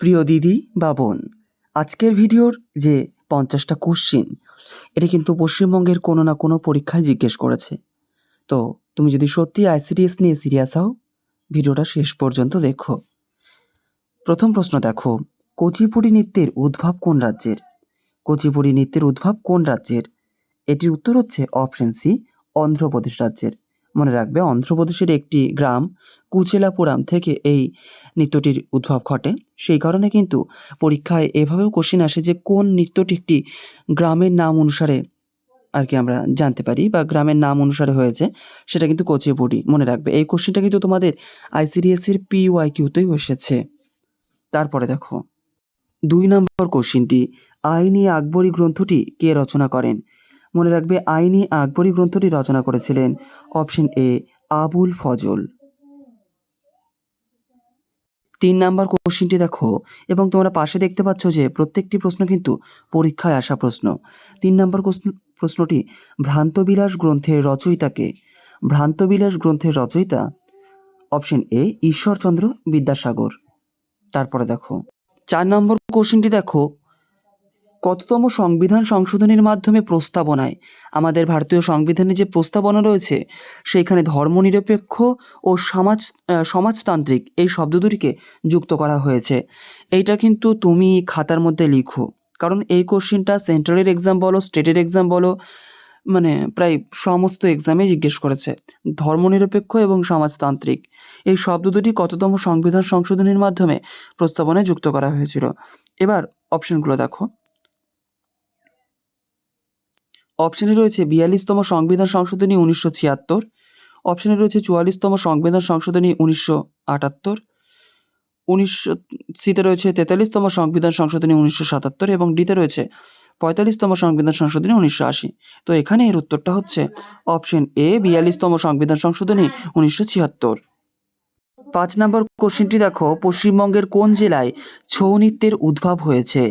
প্রিয় দিদি বা বোন, আজকের ভিডিওর যে 50টা কোশ্চিন, এটা কিন্তু পশ্চিমবঙ্গের কোনো না কোনো পরীক্ষায় জিজ্ঞেস করেছে। তো তুমি যদি সত্যি আইসিডিএস নিয়ে সিরিয়াস হও, ভিডিওটা শেষ পর্যন্ত দেখো। প্রথম প্রশ্ন দেখো, কুচিপুড়ি নৃত্যের উদ্ভব কোন রাজ্যের? কুচিপুড়ি নৃত্যের উদ্ভব কোন রাজ্যের? এটির উত্তর হচ্ছে অপশন সি, অন্ধ্রপ্রদেশ রাজ্যের। মনে রাখবে, অন্ধ্রপ্রদেশের একটি গ্রাম কুচেলাপুরাম থেকে এই নৃত্যটির উদ্ভব ঘটে। সেই কারণে কিন্তু পরীক্ষায় এভাবেও কোশ্চেন আসে যে কোন নৃত্যটি একটি গ্রামের নাম অনুসারে আর কি আমরা জানতে পারি বা গ্রামের নাম অনুসারে হয়েছে, সেটা কিন্তু কুচিপুড়ি। মনে রাখবে, এই কোশ্চেনটা কিন্তু তোমাদের আইসিডিএসের পিওয়াইকিউতেও এসেছে। তারপরে দেখো 2 নম্বর কোশ্চেনটি, আইন-ই আকবরী গ্রন্থটি কে রচনা করেন? মনে রাখবে, আইন-ই আকবরী গ্রন্থটি রচনা করেছিলেন অপশন এ, আবুল ফজল। 3 নম্বর কোশ্চেনটি দেখো, এবং তোমরা পাশে দেখতে পাচ্ছ যে প্রত্যেকটি প্রশ্ন কিন্তু পরীক্ষায় আসা প্রশ্ন। 3 নম্বর প্রশ্নটি, ভ্রান্তবিলাস গ্রন্থের রচয়িতাকে? ভ্রান্তবিলাস গ্রন্থের রচয়িতা অপশন এ, ঈশ্বরচন্দ্র বিদ্যাসাগর। তারপরে দেখো 4 নম্বর কোশ্চেনটি দেখো, কততম সংবিধান সংশোধনীর মাধ্যমে প্রস্তাবনায়, আমাদের ভারতীয় সংবিধানে যে প্রস্তাবনা রয়েছে সেইখানে ধর্মনিরপেক্ষ ও সমাজতান্ত্রিক এই শব্দ দুটিকে যুক্ত করা হয়েছে? এইটা কিন্তু তুমি খাতার মধ্যে লিখো, কারণ এই কোশ্চেনটা সেন্ট্রালের এক্সাম বলো, স্টেটের এক্সাম বলো, মানে প্রায় সমস্ত এক্সামে জিজ্ঞেস করেছে। ধর্মনিরপেক্ষ এবং সমাজতান্ত্রিক এই শব্দ দুটি কততম সংবিধান সংশোধনীর মাধ্যমে প্রস্তাবনায় যুক্ত করা হয়েছিল? এবার অপশনগুলো দেখো। অপশনে রয়েছে 42তম সংবিধান সংশোধনী 1976, অপশনে রয়েছে 44তম সংবিধান সংশোধনী 1978, সিতে রয়েছে 43তম সংবিধান সংশোধনী 1977 এবং ডিতে রয়েছে 45তম সংবিধান সংশোধনী 1980। তো এখানে এর উত্তরটা হচ্ছে অপশন এ, 42তম সংবিধান সংশোধনী 1976। 5 নম্বর কোশ্চেনটি দেখো, পশ্চিমবঙ্গের কোন জেলায় ছৌ নৃত্যের উদ্ভব হয়েছে?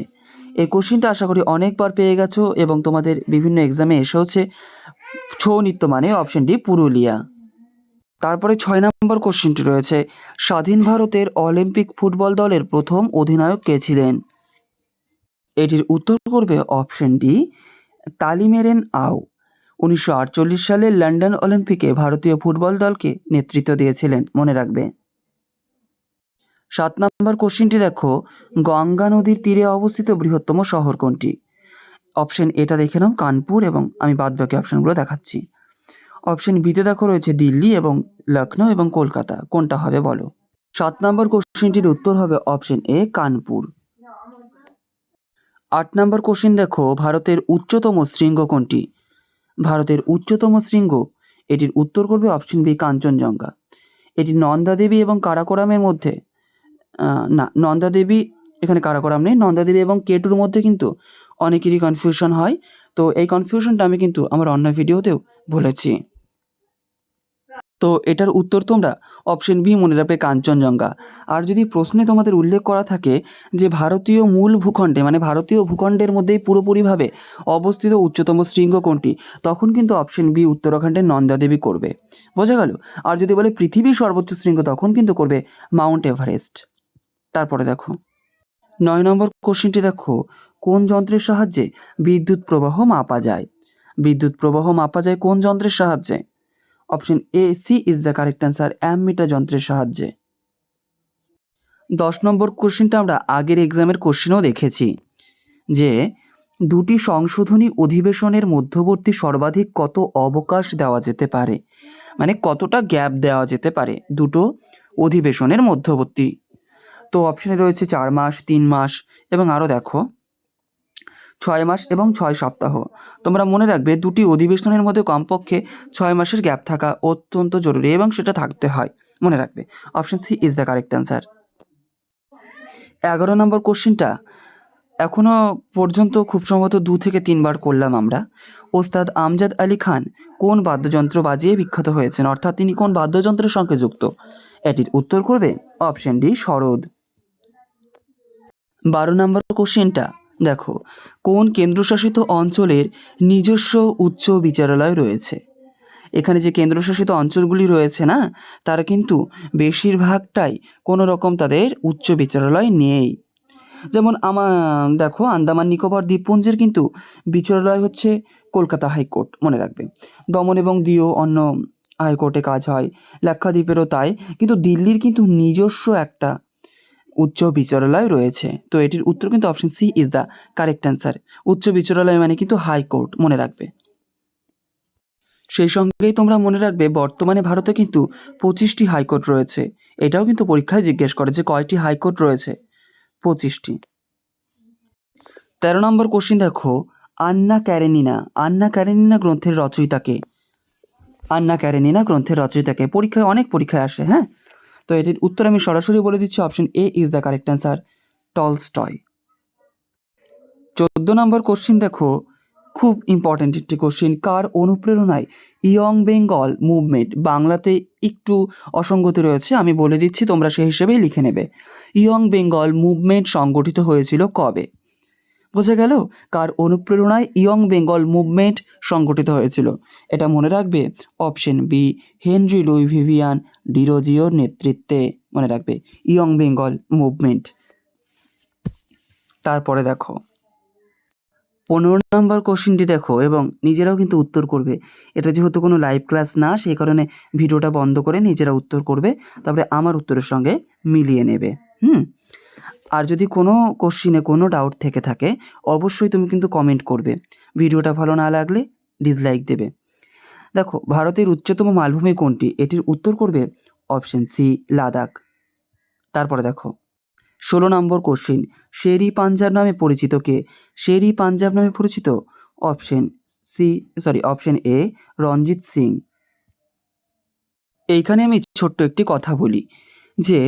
এই কোশ্চেনটা আশা করি অনেকবার পেয়ে গেছো এবং তোমাদের বিভিন্ন এক্সামে এসেওছে। ছৌ নৃত্য মানে অপশন ডি, পুরুলিয়া। তারপরে 6 নম্বর কোশ্চেনটি রয়েছে, স্বাধীন ভারতের অলিম্পিক ফুটবল দলের প্রথম অধিনায়ক কে ছিলেন? এটির উত্তর করবে অপশন ডি, তালিমেরেন আও। 1948 সালে লন্ডন অলিম্পিকে ভারতীয় ফুটবল দলকে নেতৃত্ব দিয়েছিলেন, মনে রাখবে। 7 নম্বর কোশ্চেনটি দেখো, গঙ্গা নদীর তীরে অবস্থিত বৃহত্তম শহর কোনটি? অপশন এটা দেখে নাও, কানপুর, এবং আমি বাদবাকি অপশনগুলো দেখাচ্ছি। অপশন বিতে দেখো রয়েছে দিল্লি এবং লখনৌ এবং কলকাতা, কোনটা হবে বলো? 7 নম্বর কোশ্চেনটির উত্তর হবে option A, Kanpur. 8 number question দেখো, ভারতের উচ্চতম শৃঙ্গ কোনটি? ভারতের উচ্চতম শৃঙ্গ, এটির উত্তর করবে অপশন বি, কাঞ্চনজঙ্ঘা। এটি নন্দা দেবী এবং কারাকোরামের মধ্যে, না, নন্দা দেবী, এখানে কারাকোরাম নেই, নন্দা দেবী এবং কেটুর মধ্যে কিন্তু অনেকেরই কনফিউশন হয়। তো এই কনফিউশনটা আমি কিন্তু আমার অন্য ভিডিওতেও বলেছি। তো এটার উত্তর তোমরা অপশন বি মনে রাখবে, কাঞ্চনজঙ্ঘা। আর যদি প্রশ্নে তোমাদের উল্লেখ করা থাকে যে ভারতীয় মূল ভূখণ্ডে, মানে ভারতীয় ভূখণ্ডের মধ্যেই পুরোপুরিভাবে অবস্থিত উচ্চতম শৃঙ্গ কোনটি, তখন কিন্তু অপশন বি, উত্তরাখণ্ডের নন্দা দেবী করবে। বোঝা গেল? আর যদি বলে পৃথিবীর সর্বোচ্চ শৃঙ্গ, তখন কিন্তু করবে মাউন্ট এভারেস্ট। তারপরে দেখো 9 নম্বর কোশ্চেনটি দেখো, কোন যন্ত্রের সাহায্যে বিদ্যুৎ প্রবাহ মাপা যায়? বিদ্যুৎ প্রবাহ মাপা যায় কোন যন্ত্রের সাহায্যে? Option A, C is the correct answer, ammeter যন্ত্রের সাহায্যে। 10 নম্বর কোশ্চেনটা আমরা আগের এক্সামের কোশ্চেনও দেখেছি যে দুটি সংশোধনী অধিবেশনের মধ্যবর্তী সর্বাধিক কত অবকাশ দেওয়া যেতে পারে, মানে কতটা গ্যাপ দেওয়া যেতে পারে দুটো অধিবেশনের মধ্যবর্তী। তো অপশনে রয়েছে 4 মাস, 3 মাস এবং আরও দেখো 6 মাস এবং 6 সপ্তাহ। তোমরা মনে রাখবে, দুটি অধিবেশনের মধ্যে কমপক্ষে 6 মাসের গ্যাপ থাকা অত্যন্ত জরুরি এবং সেটা থাকতে হয়, মনে রাখবে। Option C is the correct answer. 11 নম্বর কোশ্চেনটা এখনও পর্যন্ত খুব সম্ভবত 2 থেকে 3 বার করলাম আমরা। ওস্তাদ আমজাদ আলী খান কোন বাদ্যযন্ত্র বাজিয়ে বিখ্যাত হয়েছেন, অর্থাৎ তিনি কোন বাদ্যযন্ত্রের সঙ্গে যুক্ত? এটির উত্তর করবে অপশন ডি, সরোদ। 12 নম্বর কোশ্চেনটা দেখো, কোন কেন্দ্রশাসিত অঞ্চলের নিজস্ব উচ্চ বিচারালয় রয়েছে? এখানে যে কেন্দ্রশাসিত অঞ্চলগুলি রয়েছে না, তারা কিন্তু বেশিরভাগটাই কোনো রকম তাদের উচ্চ বিচারালয় নেই। যেমন দেখো আন্দামান নিকোবর দ্বীপপুঞ্জের কিন্তু বিচারালয় হচ্ছে কলকাতা হাইকোর্ট, মনে রাখবে। দমন এবং দিউ অন্য হাইকোর্টে কাজ হয়, লাক্ষাদ্বীপেরও তাই, কিন্তু দিল্লির কিন্তু নিজস্ব একটা উচ্চ বিচারালয় রয়েছে। তো এটির উত্তর কিন্তু option C is the correct answer. উচ্চ বিচারালয় মানে কিন্তু হাইকোর্ট, মনে রাখবে। সেই সঙ্গেই তোমরা মনে রাখবে বর্তমানে ভারতে কিন্তু 25টি হাইকোর্ট রয়েছে। এটাও কিন্তু পরীক্ষায় জিজ্ঞেস করে যে কয়টি হাইকোর্ট রয়েছে, 25টি। 13 নম্বর কোশ্চিন দেখো, আন্না ক্যারেনিনা গ্রন্থের রচয়িতাকে। আন্না ক্যারেনিনা গ্রন্থের রচয়িতাকে পরীক্ষায় অনেক পরীক্ষায় আসে, হ্যাঁ। তো এটির উত্তর আমি সরাসরি বলে দিচ্ছি, option A is the correct answer, Tolstoy. 14 number question দেখো, খুব ইম্পর্ট্যান্ট একটি কোশ্চিন, কার অনুপ্রেরণায় ইয়ং বেঙ্গল মুভমেন্ট, বাংলাতে একটু অসঙ্গতি রয়েছে, আমি বলে দিচ্ছি, তোমরা সেই হিসেবেই লিখে নেবে। ইয়ং বেঙ্গল মুভমেন্ট সংগঠিত হয়েছিল কবে? বোঝা গেল? কার অনুপ্রেরণায় ইয়ং বেঙ্গল মুভমেন্ট সংগঠিত হয়েছিল? এটা মনে রাখবে, option B, Henry Louis Vivian ডিরোজিওর নেতৃত্বে, মনে রাখবে, ইয়ং বেঙ্গল মুভমেন্ট। তারপরে দেখো 15 নম্বর কোশ্চিনটি দেখো এবং নিজেরাও কিন্তু উত্তর করবে। এটা যেহেতু কোনো লাইভ ক্লাস না, সেই কারণে ভিডিওটা বন্ধ করে নিজেরা উত্তর করবে, তারপরে আমার উত্তরের সঙ্গে মিলিয়ে নেবে। আর যদি কোনো কোশ্চিনে কোনো ডাউট থেকে থাকে অবশ্যই তুমি কিন্তু কমেন্ট করবে। ভিডিওটা ভালো না লাগলে ডিসলাইক দেবে। দেখো ভারতের উচ্চতম মালভূমি কোনটি? এটির উত্তর করবে অপশন সি, লাদাখ। তারপরে দেখো 16 নম্বর কোশ্চিন, শেরি পাঞ্জাব নামে পরিচিত কে? শেরি পাঞ্জাব নামে পরিচিত অপশন এ, রঞ্জিত সিং। এইখানে আমি ছোট্ট একটি কথা বলি যে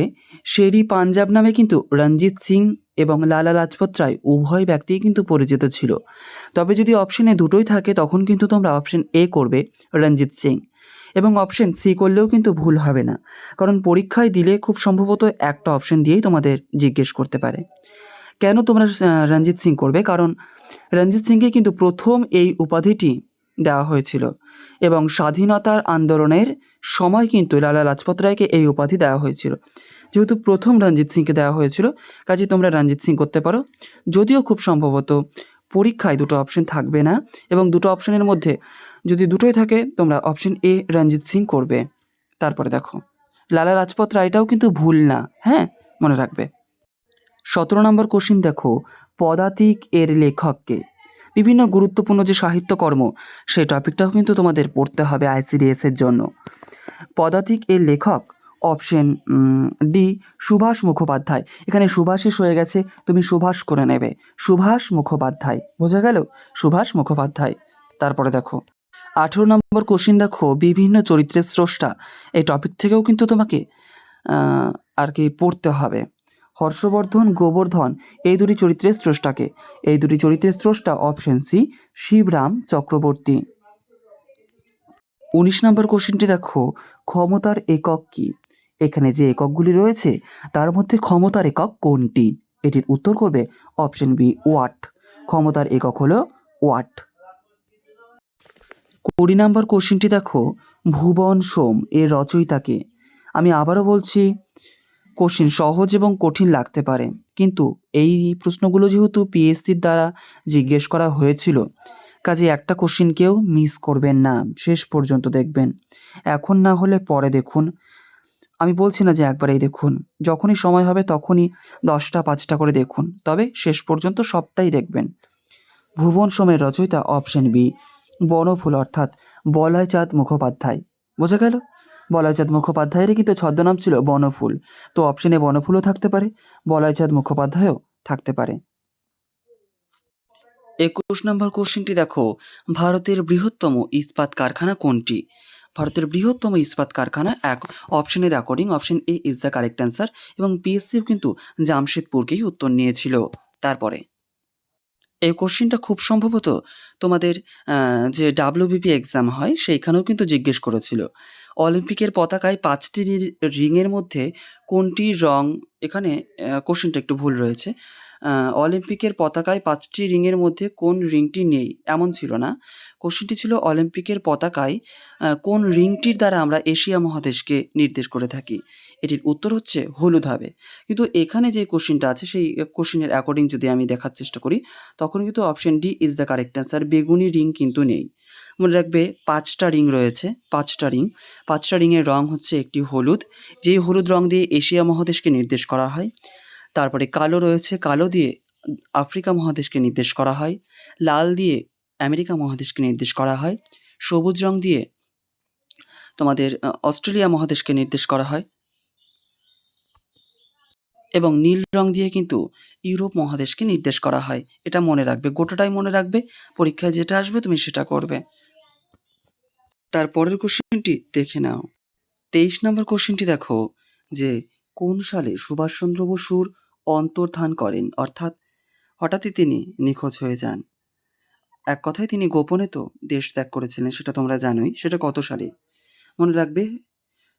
শেরি পাঞ্জাব নামে কিন্তু রঞ্জিত সিং এবং লালা লাজপত রায় উভয় ব্যক্তিই কিন্তু পরিচিত ছিল। তবে যদি অপশনে দুটোই থাকে তখন কিন্তু তোমরা অপশন এ করবে, রঞ্জিত সিং, এবং অপশন সি করলেও কিন্তু ভুল হবে না, কারণ পরীক্ষায় দিলে খুব সম্ভবত একটা অপশন দিয়েই তোমাদের জিজ্ঞেস করতে পারে। কেন তোমরা রঞ্জিত সিং করবে? কারণ রঞ্জিত সিংকে কিন্তু প্রথম এই উপাধিটি দেওয়া হয়েছিল এবং স্বাধীনতার আন্দোলনের সময় কিন্তু লালা লাজপত রায়কে এই উপাধি দেওয়া হয়েছিল। যেহেতু প্রথম রঞ্জিত সিংকে দেওয়া হয়েছিল, কাজে তোমরা রঞ্জিত সিং করতে পারো। যদিও খুব সম্ভবত পরীক্ষায় দুটো অপশন থাকবে না, এবং দুটো অপশনের মধ্যে যদি দুটোই থাকে তোমরা অপশন এ রঞ্জিত সিং করবে। তারপরে দেখো লালা লাজপত রায়টাও কিন্তু ভুল না, হ্যাঁ, মনে রাখবে। 17 নম্বর কোশ্চিন দেখো, পদাতিক এর লেখককে। বিভিন্ন গুরুত্বপূর্ণ যে সাহিত্যকর্ম, সেই টপিকটাও কিন্তু তোমাদের পড়তে হবে আইসিডিএস এর জন্য। পদাতিক এর লেখক অপশন ডি, সুভাষ মুখোপাধ্যায়। এখানে সুভাষিস হয়ে গেছে, তুমি সুভাষ করে নেবে, সুভাষ মুখোপাধ্যায়। বোঝা গেল? সুভাষ মুখোপাধ্যায়। তারপরে দেখো 18 নম্বর কোশ্চিন দেখো, বিভিন্ন চরিত্রের স্রষ্টা। এই টপিক থেকেও কিন্তু তোমাকে আর কি পড়তে হবে। হর্ষবর্ধন, গোবর্ধন, এই দুটি চরিত্রের স্রষ্টাকে? এই দুটি চরিত্রের স্রষ্টা অপশন সি, শিবরাম চক্রবর্তী। 19 নম্বর কোশ্চেনটি দেখো, ক্ষমতার একক কি? এখানে যে এককগুলি রয়েছে তার মধ্যে ক্ষমতার একক কোনটি? এটির উত্তর করবে অপশন বি, ওয়াট। ক্ষমতার একক হলো ওয়াট। 20 নম্বর কোশ্চেনটি দেখো, ভুবন সোম এর রচয়িতাকে? আমি আবারও বলছি, কোশ্চিন সহজ এবং কঠিন লাগতে পারে, কিন্তু এই প্রশ্নগুলো যেহেতু পিএসসির দ্বারা জিজ্ঞেস করা হয়েছিল, কাজে একটা কোশ্চিনকেও মিস করবেন না, শেষ পর্যন্ত দেখবেন। এখন না হলে পরে দেখুন, আমি বলছি না যে একবারেই দেখুন, যখনই সময় হবে তখনই 10টা 5টা করে দেখুন, তবে শেষ পর্যন্ত সবটাই দেখবেন। ভুবন সোমের রচয়িতা অপশন বি, বনফুল, অর্থাৎ বলয়চাঁদ মুখোপাধ্যায়। বোঝা গেল? বলয়চাঁদ মুখোপাধ্যায়েরই কিন্তু ছদ্মনাম ছিল বনফুল, তো অপশনে বনফুলও থাকতে পারে, বলয়চাঁদ মুখোপাধ্যায়ও থাকতে পারে। 21 নম্বর কোশ্চেনটি দেখো, ভারতের বৃহত্তম ইস্পাত কারখানা কোনটি? ভারতের বৃহত্তম ইস্পাত কারখানা এক, অপশনের according option A is the correct answer, এবং পিএসসিও কিন্তু জামশেদপুরকেই উত্তর নিয়েছিল। তারপরে এই কোশ্চেনটা খুব সম্ভবত তোমাদের যে ডাব্লিউবিপি এক্সাম হয় সেইখানেও কিন্তু জিজ্ঞেস করেছিল। অলিম্পিকের পতাকায় 5টি রিংয়ের মধ্যে কোনটি রং? এখানে কোশ্চেনটা একটু ভুল রয়েছে। অলিম্পিকের পতাকায় ৫টি রিংয়ের মধ্যে কোন রিংটি নেই? এমন ছিল না। কোশ্চেনটি ছিল অলিম্পিকের পতাকায় কোন রিংটির দ্বারা আমরা এশিয়া মহাদেশকে নির্দেশ করে থাকি? এটির উত্তর হচ্ছে হলুদ হবে। কিন্তু এখানে যে কোশ্চেনটা আছে সেই কোশ্চেনের অ্যাকর্ডিং যদি আমি দেখার চেষ্টা করি, তখন কিন্তু option D is the correct answer. বেগুনি রিং কিন্তু নেই। মনে রাখবে ৫টা রিং রয়েছে, ৫টা রিং। ৫টা রিংয়ের রং হচ্ছে একটি হলুদ, যেই হলুদ রং দিয়ে এশিয়া মহাদেশকে নির্দেশ করা হয়। তারপরে কালো রয়েছে, কালো দিয়ে আফ্রিকা মহাদেশকে নির্দেশ করা হয়। লাল দিয়ে আমেরিকা মহাদেশকে নির্দেশ করা হয়। সবুজ রং দিয়ে তোমাদের অস্ট্রেলিয়া মহাদেশকে নির্দেশ করা হয় এবং নীল রং দিয়ে কিন্তু ইউরোপ মহাদেশকে নির্দেশ করা হয়। এটা মনে রাখবে, গোটাটাই মনে রাখবে। পরীক্ষায় যেটা আসবে তুমি সেটা করবে। তার পরের কোশ্চেনটি দেখে নাও। ২৩ নম্বর কোশ্চেনটি দেখো যে কোন সালে সুভাষচন্দ্র বসুর অন্তর্ধান করেন? অর্থাৎ হঠাৎই তিনি নিখোঁজ হয়ে যান। এক কথায় তিনি গোপনে তো দেশ ত্যাগ করেছিলেন, সেটা তোমরা জানোই। সেটা কত সালে? মনে রাখবে,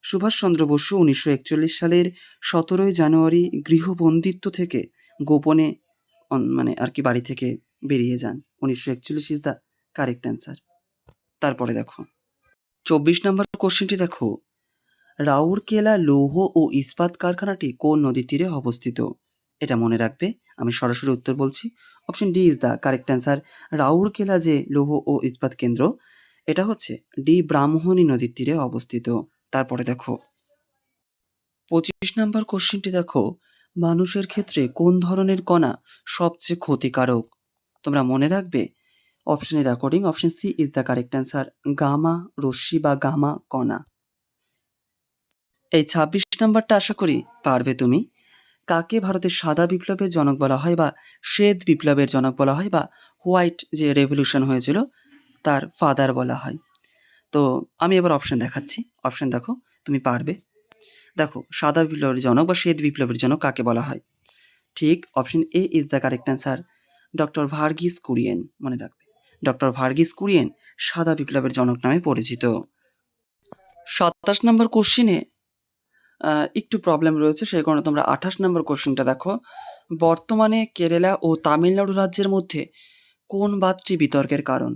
সুভাষচন্দ্র বসু ১৯৪১ সালের ১৭ই জানুয়ারি গৃহবন্দিত্ব থেকে গোপনে মানে আর কি বাড়ি থেকে বেরিয়ে যান। ১৯৪১ ইজ দ্য কারেক্ট অ্যান্সার। তারপরে দেখো ২৪ নম্বর কোশ্চেনটি দেখো, রাউরকেলা লৌহ ও ইস্পাত কারখানাটি কোন নদীর তীরে অবস্থিত? এটা মনে রাখবে। আমি সরাসরি উত্তর বলছি। Option D is the correct answer. Rourkela যে লৌহ ও ইস্পাত কেন্দ্র, এটা হচ্ছে ডি ব্রাহ্মণী নদীর তীরে অবস্থিত। তারপরে দেখো ২৫ নম্বর কোশ্চেনটি দেখো, মানুষের ক্ষেত্রে কোন ধরনের কণা সবচেয়ে ক্ষতিকারক? তোমরা মনে রাখবে অপশনের according option C is the correct answer. Gamma রশ্মি বা গামা কণা। এই ২৬ নাম্বারটা আশা করি পারবে তুমি। কাকে ভারতের সাদা বিপ্লবের জনক বলা হয় বা শ্বেত বিপ্লবের জনক বলা হয় বা হোয়াইট যে রেভলিউশন হয়েছিল তার ফাদার বলা হয়? তো আমি এবার অপশন দেখাচ্ছি। অপশন দেখো, তুমি পারবে। দেখো, সাদা বিপ্লবের জনক বা শ্বেত বিপ্লবের জনক কাকে বলা হয়? ঠিক, option A is the correct answer. Doctor Verghese Kurien. মনে রাখবে, ডক্টর ভার্গিস কুরিয়েন সাদা বিপ্লবের জনক নামে পরিচিত। ২৭ নম্বর কোশ্চিনে একটু প্রবলেম রয়েছে, সেই কারণে তোমরা ২৮ নম্বর কোশ্চেনটা দেখো। বর্তমানে কেরালা ও তামিলনাড়ু রাজ্যের মধ্যে কোন বাঁধটি বিতর্কের কারণ?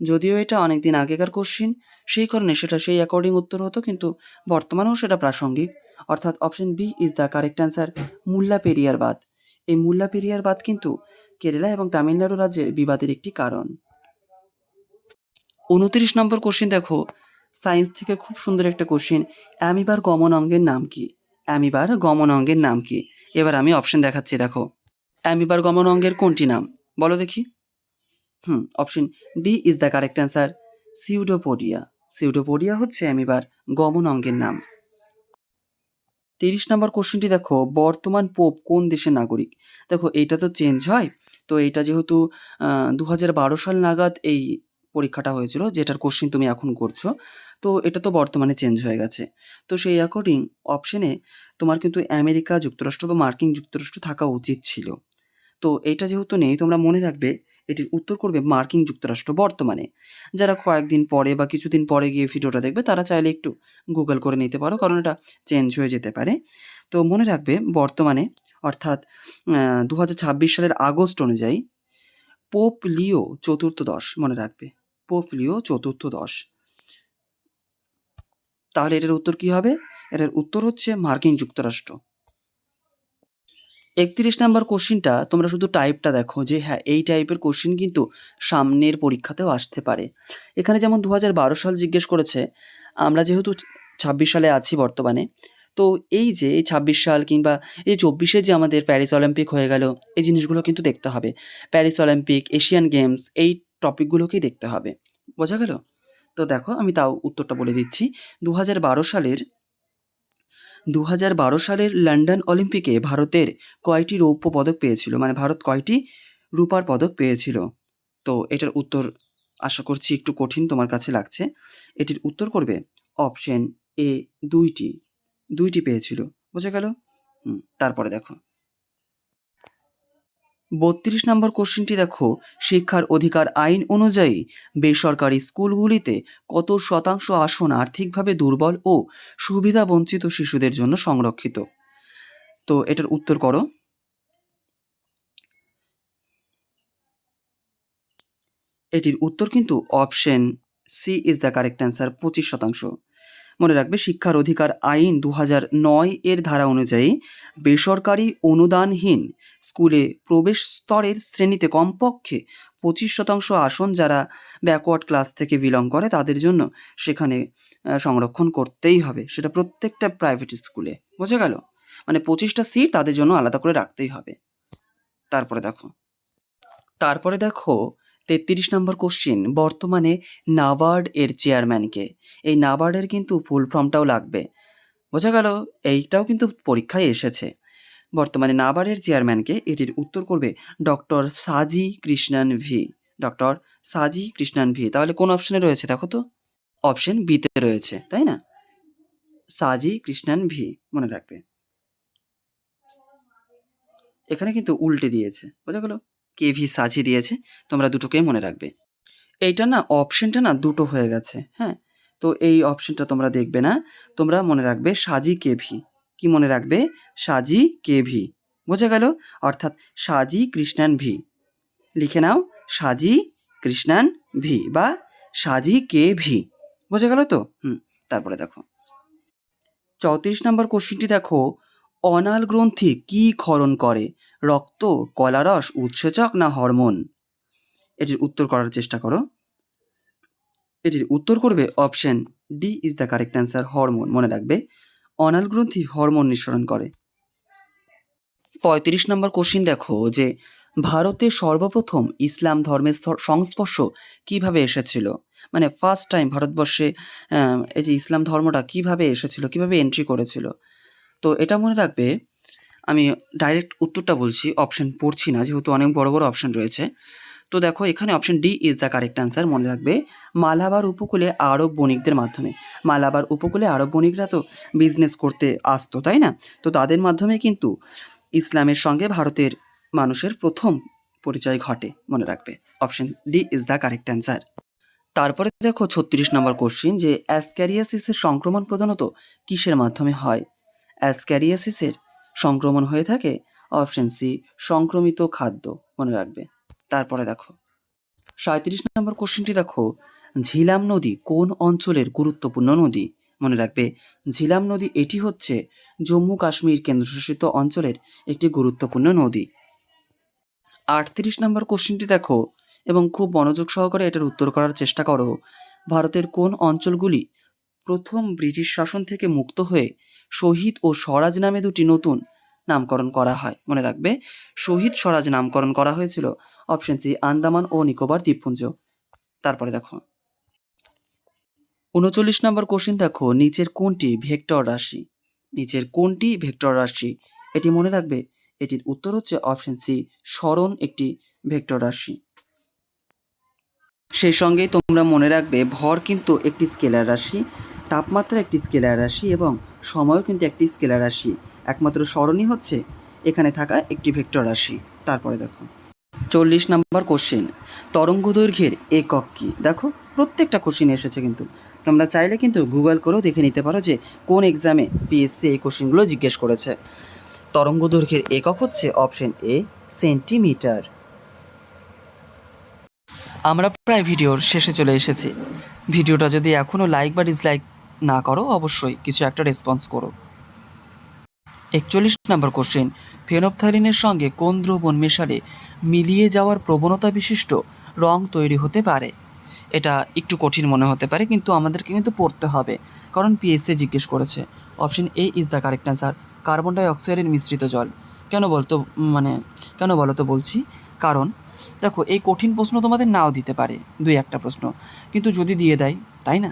যদিও এটা অনেক দিন আগেকার কোশ্চেন, সেই কারণে সেটা সেই অ্যাকর্ডিং উত্তর হতো, কিন্তু বর্তমানেও সেটা প্রাসঙ্গিক। অর্থাৎ option B is the correct answer. Mullaperiyar বাঁধ। এই মুল্লাপেরিয়ার বাঁধ কিন্তু কেরালা এবং তামিলনাড়ু রাজ্যের বিবাদের একটি কারণ। ২৯ নম্বর কোশ্চেন দেখো, সায়েন্স থেকে খুব সুন্দর একটা কোশ্চেন। অ্যামিবার গমন অঙ্গের নাম কি? অ্যামিবার গমন অঙ্গের নাম কি? এবার আমি অপশন দেখাচ্ছি, দেখো অ্যামিবার গমন অঙ্গের কোনটি নাম বলো দেখি? Option D is the correct answer. Pseudopodia. Pseudopodia হচ্ছে অ্যামিবার গমন অঙ্গের নাম। ৩০ নম্বর কোশ্চেনটি দেখো, বর্তমান পোপ কোন দেশের নাগরিক? দেখো, এইটা তো চেঞ্জ হয়। তো এইটা যেহেতু ২০১২ সাল নাগাদ এই পরীক্ষাটা হয়েছিল, যেটার কোশ্চেন তুমি এখন করছো, তো এটা তো বর্তমানে চেঞ্জ হয়ে গেছে। তো সেই অ্যাকর্ডিং অপশনে তোমার কিন্তু আমেরিকা যুক্তরাষ্ট্র বা মার্কিন যুক্তরাষ্ট্র থাকা উচিত ছিল। তো এইটা যেহেতু নেই, তোমরা মনে রাখবে এটির উত্তর করবে মার্কিন যুক্তরাষ্ট্র বর্তমানে। যারা কয়েকদিন পরে বা কিছুদিন পরে গিয়ে ভিডিওটা দেখবে, তারা চাইলে একটু গুগল করে নিতে পারো, কারণ এটা চেঞ্জ হয়ে যেতে পারে। তো মনে রাখবে বর্তমানে, অর্থাৎ ২০২৬ সালের আগস্ট অনুযায়ী পোপ লিও চতুর্থদশ। মনে রাখবে, পোপ লিও চতুর্থদশ। তাহলে এটার উত্তর কি হবে? এটার উত্তর হচ্ছে মার্কিন যুক্তরাষ্ট্র। ৩১ নাম্বার কোশ্চেনটা তোমরা শুধু টাইপটা দেখো যে হ্যাঁ, এই টাইপের কোশ্চেন কিন্তু সামনের পরীক্ষাতেও আসতে পারে। এখানে যেমন ২০১২ সাল জিজ্ঞেস করেছে, আমরা যেহেতু ২৬ সালে আছি বর্তমানে, তো এই যে এই ২৬ সাল কিংবা এই ২৪-এ যে আমাদের প্যারিস অলিম্পিক হয়ে গেল, এই জিনিসগুলো কিন্তু দেখতে হবে। প্যারিস অলিম্পিক, এশিয়ান গেমস, এই টপিকগুলোকেই দেখতে হবে। বোঝা গেল? তো দেখো, আমি তাও উত্তরটা বলে দিচ্ছি। ২০১২ সালের লন্ডন অলিম্পিকে ভারতের কয়টি রৌপ্য পদক পেয়েছিল? মানে ভারত কয়টি রূপার পদক পেয়েছিল? তো এটার উত্তর আশা করছি একটু কঠিন তোমার কাছে লাগছে। এটির উত্তর করবে অপশন এ, ২টি। ২টি পেয়েছিল। বোঝা গেল? তারপরে দেখো ৩২ নম্বর কোশ্চেনটি দেখো, শিক্ষার অধিকার আইন অনুযায়ী বেসরকারি স্কুলগুলিতে কত শতাংশ আসন আর্থিকভাবে দুর্বল ও সুবিধাবঞ্চিত শিশুদের জন্য সংরক্ষিত? তো এটার উত্তর করো। এটির উত্তর কিন্তু option C is the correct answer, 25%। মনে রাখবে, শিক্ষার অধিকার আইন 2009 এর ধারা অনুযায়ী বেসরকারি অনুদানহীন স্কুলে প্রবেশ স্তরের শ্রেণীতে কমপক্ষে 25% আসন যারা ব্যাকওয়ার্ড ক্লাস থেকে বিলং করে তাদের জন্য সেখানে সংরক্ষণ করতেই হবে, সেটা প্রত্যেকটা প্রাইভেট স্কুলে। বোঝা গেল? মানে 25টা সিট তাদের জন্য আলাদা করে রাখতেই হবে। তারপরে দেখো 33 নম্বর কোশ্চিন, বর্তমানে নাবার্ড এর চেয়ারম্যানকে। এই নাবার্ডের কিন্তু ফুল ফর্মটাও লাগবে। বোঝা গেল? এইটাও কিন্তু পরীক্ষায় এসেছে। বর্তমানে নাবার্ডের চেয়ারম্যানকে, এটির উত্তর করবে ডক্টর সাজি কৃষ্ণন ভি। ডক্টর সাজি কৃষ্ণন ভি। তাহলে কোন অপশনে রয়েছে দেখো তো? অপশন বিতে রয়েছে, তাই না? সাজি কৃষ্ণন ভি, মনে রাখবে। এখানে কিন্তু উল্টে দিয়েছে, বোঝা গেল? কে ভি সাজি দিয়েছে, তোমরা দুটোকেই মনে রাখবে। এইটা না, অপশনটা না দুটো হয়ে গেছে, হ্যাঁ? তো এই অপশনটা তোমরা দেখবে না, তোমরা মনে রাখবে সাজি কেভি। কি মনে রাখবে? সাজি কেভি। বোঝা গেল? অর্থাৎ সাজি কৃষ্ণান ভি। লিখে নাও, সাজি কৃষ্ণান ভি বা সাজি কে ভি। বোঝা গেল তো? তারপরে দেখো 34 নম্বর কোশ্চিনটি দেখো, অনাল গ্রন্থি কি ক্ষরণ করে? রক্ত, কলারস, উৎসেচক না হরমোন? এটির উত্তর করার চেষ্টা করো। এটির উত্তর করবে option D is the correct answer, hormone. মনে রাখবে, অনাল গ্রন্থি হরমোন নিঃসরণ করে। 35 নম্বর কোশ্চিন দেখো যে, ভারতে সর্বপ্রথম ইসলাম ধর্মের সংস্পর্শ কিভাবে এসেছিল? মানে ফার্স্ট টাইম ভারতবর্ষে এই যে ইসলাম ধর্মটা কিভাবে এসেছিল, কিভাবে এন্ট্রি করেছিল? তো এটা মনে রাখবে, আমি ডাইরেক্ট উত্তরটা বলছি, অপশন পড়ছি না যেহেতু অনেক বড় বড় অপশন রয়েছে। তো দেখো এখানে option D is the correct answer. মনে রাখবে, মালাবার উপকূলে আরব বণিকদের মাধ্যমে। মালাবার উপকূলে আরব বণিকরা তো বিজনেস করতে আসতো, তাই না? তো তাদের মাধ্যমে কিন্তু ইসলামের সঙ্গে ভারতের মানুষের প্রথম পরিচয় ঘটে। মনে রাখবে, option D is the correct answer. তারপরে দেখো 36 নম্বর কোশ্চিন যে, অ্যাসক্যারিয়াসিসের সংক্রমণ প্রধানত কিসের মাধ্যমে হয়? অ্যাসক্যারিয়াসিসের সংক্রমণ হয়ে থাকে অপশন সি, সংক্রমিত খাদ্য। মনে রাখবে। তারপরে দেখো 37 নম্বর কোশ্চিনটি দেখো, ঝিলাম নদী কোন অঞ্চলের গুরুত্বপূর্ণ নদী? মনে রাখবে, ঝিলাম নদী এটি হচ্ছে জম্মু কাশ্মীর কেন্দ্রশাসিত অঞ্চলের একটি গুরুত্বপূর্ণ নদী। 38 নম্বর কোশ্চিনটি দেখো এবং খুব মনোযোগ সহকারে এটার উত্তর করার চেষ্টা করো। ভারতের কোন অঞ্চলগুলি প্রথম ব্রিটিশ শাসন থেকে মুক্ত হয়ে শহীদ ও স্বরাজ নামে দুটি নতুন নামকরণ করা হয়? মনে রাখবে, শহীদ স্বরাজ নামকরণ করা হয়েছিল অপশন সি, আন্দামান ও নিকোবর দ্বীপপুঞ্জ। তারপরে দেখো 39 নম্বর কোশ্চিন দেখো, নিচের কোনটি ভেক্টর রাশি? নিচের কোনটি ভেক্টর রাশি? এটি মনে রাখবে, এটির উত্তর হচ্ছে অপশন সি, সরণ একটি ভেক্টর রাশি। সেই সঙ্গেই তোমরা মনে রাখবে, ভর কিন্তু একটি স্কেলার রাশি, তাপমাত্রা একটি স্কেলার রাশি এবং সময়ও কিন্তু একটি স্কেলার রাশি। একমাত্র সরণই হচ্ছে এখানে থাকা একটি ভেক্টর রাশি। তারপরে দেখো 40 নম্বর কোশ্চেন, তরঙ্গ দৈর্ঘ্যের একক কী? দেখো প্রত্যেকটা কোশ্চিন এসেছে, কিন্তু তোমরা চাইলে কিন্তু গুগল করেও দেখে নিতে পারো যে কোন এক্সামে পিএসসি এই কোশ্চিনগুলো জিজ্ঞেস করেছে। তরঙ্গ দৈর্ঘ্যের একক হচ্ছে অপশন এ, সেন্টিমিটার। আমরা প্রায় ভিডিওর শেষে চলে এসেছি। ভিডিওটা যদি এখনও লাইক বা ডিসলাইক না করো, অবশ্যই কিছু একটা রেসপন্স করো। 41 নম্বর কোশ্চেন, ফেনফথ্যালিনের সঙ্গে কোন দ্রবণ মেশালে মিলিয়ে যাওয়ার প্রবণতা বিশিষ্ট রং তৈরি হতে পারে? এটা একটু কঠিন মনে হতে পারে, কিন্তু আমাদেরকে কিন্তু পড়তে হবে, কারণ পিএসসি জিজ্ঞেস করেছে। Option A is the correct answer, carbon ডাই অক্সাইডের মিশ্রিত জল। কেন বলো তো বলছি, কারণ দেখো এই কঠিন প্রশ্ন তোমাদের নাও দিতে পারে, 2-1টা প্রশ্ন, কিন্তু যদি দিয়ে দেয়, তাই না?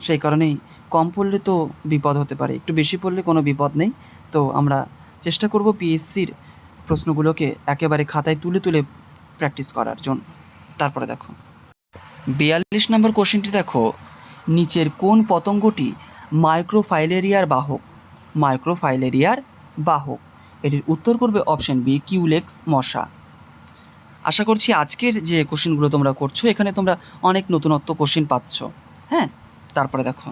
সেই কারণেই কম পড়লে তো বিপদ হতে পারে, একটু বেশি পড়লে কোনো বিপদ নেই। তো আমরা চেষ্টা করব পিএসসির প্রশ্নগুলোকে একেবারে খাতায় তুলে তুলে প্র্যাকটিস করার জন্য। তারপরে দেখো 42 নম্বর কোশ্চেনটি দেখো, নিচের কোন পতঙ্গটি মাইক্রোফাইলেরিয়ার বাহক? মাইক্রোফাইলেরিয়ার বাহক। এটির উত্তর করবে অপশন বি, কিউলেক্স মশা। আশা করছি আজকের যে কোশ্চেনগুলো তোমরা করছো এখানে তোমরা অনেক নতুনত্ব কোশ্চেন পাচ্ছ। হ্যাঁ, তারপরে দেখো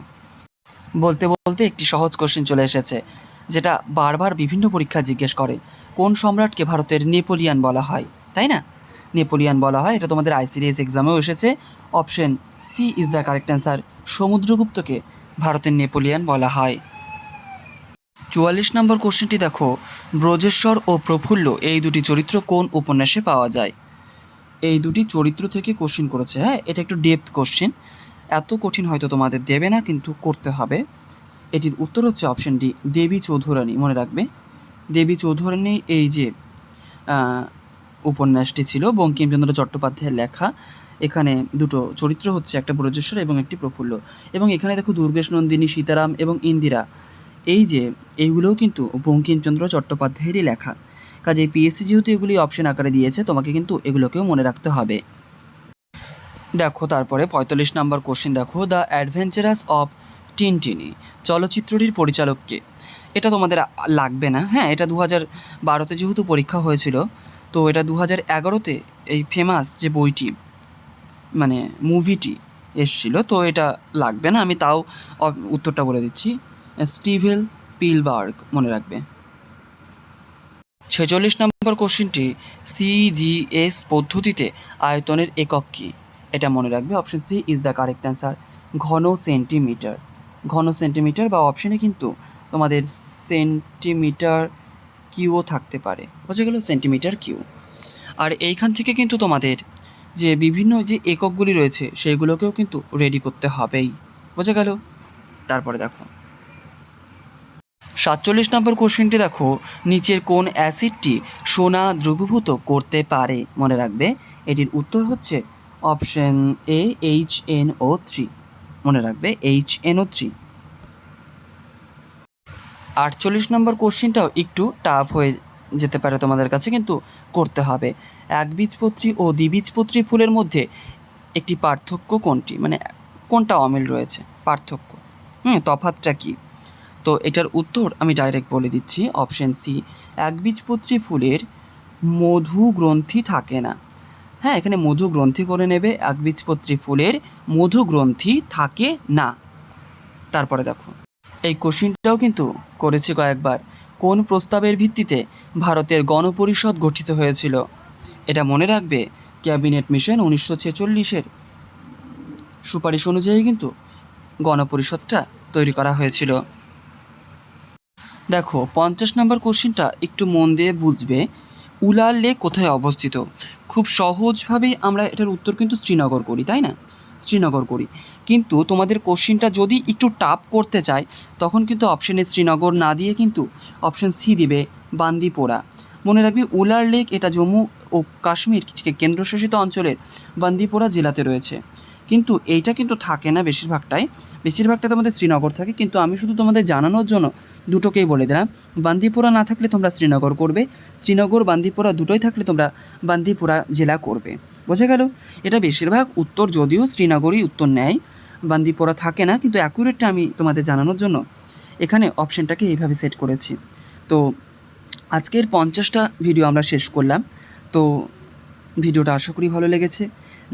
বলতে বলতে একটি সহজ কোশ্চেন চলে এসেছে, যেটা বারবার বিভিন্ন পরীক্ষা জিজ্ঞেস করে। কোন সম্রাটকে ভারতের নেপোলিয়ান বলা হয়? তাই না? নেপোলিয়ান বলা হয়। এটা তোমাদের আইসিডিএস এক্সামেও এসেছে। Option C is the correct answer. সমুদ্রগুপ্তকে ভারতের নেপোলিয়ান বলা হয়। 44 নম্বর কোশ্চেনটি দেখো, ব্রজেশ্বর ও প্রফুল্ল এই দুটি চরিত্র কোন উপন্যাসে পাওয়া যায়? এই দুটি চরিত্র থেকে কোশ্চেন করেছে। হ্যাঁ, এটা একটু ডেপথ কোশ্চেন, এত কঠিন হয়তো তোমাদের দেবে না, কিন্তু করতে হবে। এটির উত্তর হচ্ছে অপশন ডি, দেবী চৌধুরানী। মনে রাখবে, দেবী চৌধুরানী এই যে উপন্যাসটি ছিল বঙ্কিমচন্দ্র চট্টোপাধ্যায়ের লেখা। এখানে দুটো চরিত্র হচ্ছে একটা ব্রজেশ্বর এবং একটি প্রফুল্ল। এবং এখানে দেখো দুর্গেশ নন্দিনী, সীতারাম এবং ইন্দিরা, এই যে এইগুলোও কিন্তু বঙ্কিমচন্দ্র চট্টোপাধ্যায়েরই লেখা। কাজে পিএসসি যেহেতু এগুলি অপশন আকারে দিয়েছে, তোমাকে কিন্তু এগুলোকেও মনে রাখতে হবে। দেখো তারপরে 45 নম্বর কোশ্চেন দেখো, দ্য অ্যাডভেঞ্চারাস অফ টিনটিনি চলচ্চিত্রটির পরিচালককে? এটা তোমাদের লাগবে না। হ্যাঁ, এটা 2012-তে যেহেতু পরীক্ষা হয়েছিল, তো এটা 2011-তে এই ফেমাস যে বইটি মানে মুভিটি এসছিল, তো এটা লাগবে না। আমি তাও উত্তরটা বলে দিচ্ছি, স্টিভেন স্পিলবার্গ। মনে রাখবে। 46 নম্বর কোশ্চেনটি, সিজিএস পদ্ধতিতে আয়তনের একক কী? এটা মনে রাখবে, option C is the correct answer. ঘন সেন্টিমিটার। ঘন সেন্টিমিটার, বা অপশনে কিন্তু তোমাদের সেন্টিমিটার কিউও থাকতে পারে, বোঝা গেল, সেন্টিমিটার কিউ। আর এইখান থেকে কিন্তু তোমাদের যে বিভিন্ন যে এককগুলি রয়েছে সেইগুলোকেও কিন্তু রেডি করতে হবেই, বোঝা গেল। তারপরে দেখো 47 নম্বর কোশ্চেনটি দেখো, নিচের কোন অ্যাসিডটি সোনা দ্রবীভূত করতে পারে? মনে রাখবে, এটির উত্তর হচ্ছে অপশন এ, HNO3। মনে রাখবে, HNO3। 48 নম্বর কোশ্চেনটাও একটু টাফ হয়ে যেতে পারে তোমাদের কাছে, কিন্তু করতে হবে। একবীজপত্রী ও দ্বিবীজপত্রী ফুলের মধ্যে একটি পার্থক্য কোনটি? মানে কোনটা অমিল রয়েছে, পার্থক্য, তফাৎটা কী? তো এটার উত্তর আমি ডাইরেক্ট বলে দিচ্ছি, অপশন সি, একবীজপত্রী ফুলের মধু গ্রন্থি থাকে না। হ্যাঁ, এখানে মধু গ্রন্থি করে নেবে, একবীজপত্রী ফুলের মধু গ্রন্থি থাকে না। তারপরে দেখো, এই কোশ্চিনটাও কিন্তু করেছি কয়েকবার। কোন প্রস্তাবের ভিত্তিতে ভারতের গণপরিষদ গঠিত হয়েছিল? এটা মনে রাখবে, ক্যাবিনেট মিশন 1946-এর সুপারিশ অনুযায়ী কিন্তু গণপরিষদটা তৈরি করা হয়েছিল। দেখো 50 নম্বর কোশ্চেনটা একটু মন দিয়ে বুঝবে। উলার লেক কোথায় অবস্থিত? খুব সহজভাবেই আমরা এটার উত্তর কিন্তু শ্রীনগর করি, তাই না? শ্রীনগর করি। কিন্তু তোমাদের কোশ্চেনটা যদি একটু টাফ করতে চায়, তখন কিন্তু অপশানে শ্রীনগর না দিয়ে কিন্তু অপশান সি দিবে, বান্দিপোরা। মনে রাখবি, উলার লেক এটা জম্মু ও কাশ্মীর কেন্দ্রশাসিত অঞ্চলের বান্দিপোরা জেলাতে রয়েছে। কিন্তু এইটা কিন্তু থাকে না বেশিরভাগটা তোমাদের শ্রীনগর থাকে। কিন্তু আমি শুধু তোমাদের জানানোর জন্য দুটোকেই বলে দিলাম, বান্দিপোরা না থাকলে তোমরা শ্রীনগর করবে, শ্রীনগর বান্দিপোরা দুটোই থাকলে তোমরা বান্দিপোরা জেলা করবে, বোঝা গেল। এটা বেশিরভাগ উত্তর যদিও শ্রীনগরই উত্তর নেয়, বান্দিপোরা থাকে না, কিন্তু অ্যাকুরেটটা আমি তোমাদের জানানোর জন্য এখানে অপশানটাকে এইভাবে সেট করেছি। তো আজকের 50টা ভিডিও আমরা শেষ করলাম। তো ভিডিওটা আশা করি ভালো লেগেছে।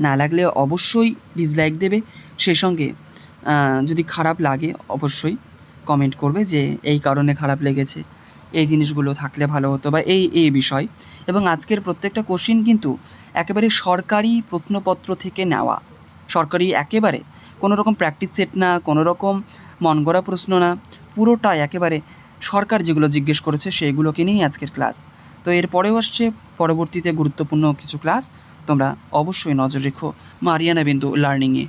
না লাগলে অবশ্যই ডিসলাইক দেবে, সেই সঙ্গে যদি খারাপ লাগে অবশ্যই কমেন্ট করবে যে এই কারণে খারাপ লেগেছে, এই জিনিসগুলো থাকলে ভালো হতো, বা এই বিষয়। এবং আজকের প্রত্যেকটা কোশ্চিন কিন্তু একেবারে সরকারি প্রশ্নপত্র থেকে নেওয়া, সরকারি, একেবারে কোনো রকম প্র্যাকটিস সেট না, কোনো রকম মন গড়া প্রশ্ন না, পুরোটাই একেবারে সরকার যেগুলো জিজ্ঞেস করেছে সেইগুলোকে নিয়েই আজকের ক্লাস। তো এরপরেও আসছে পরবর্তীতে গুরুত্বপূর্ণ কিছু ক্লাস, তোমরা অবশ্যই নজর রেখো মারিয়ানা বিন্দু লার্নিংয়ে।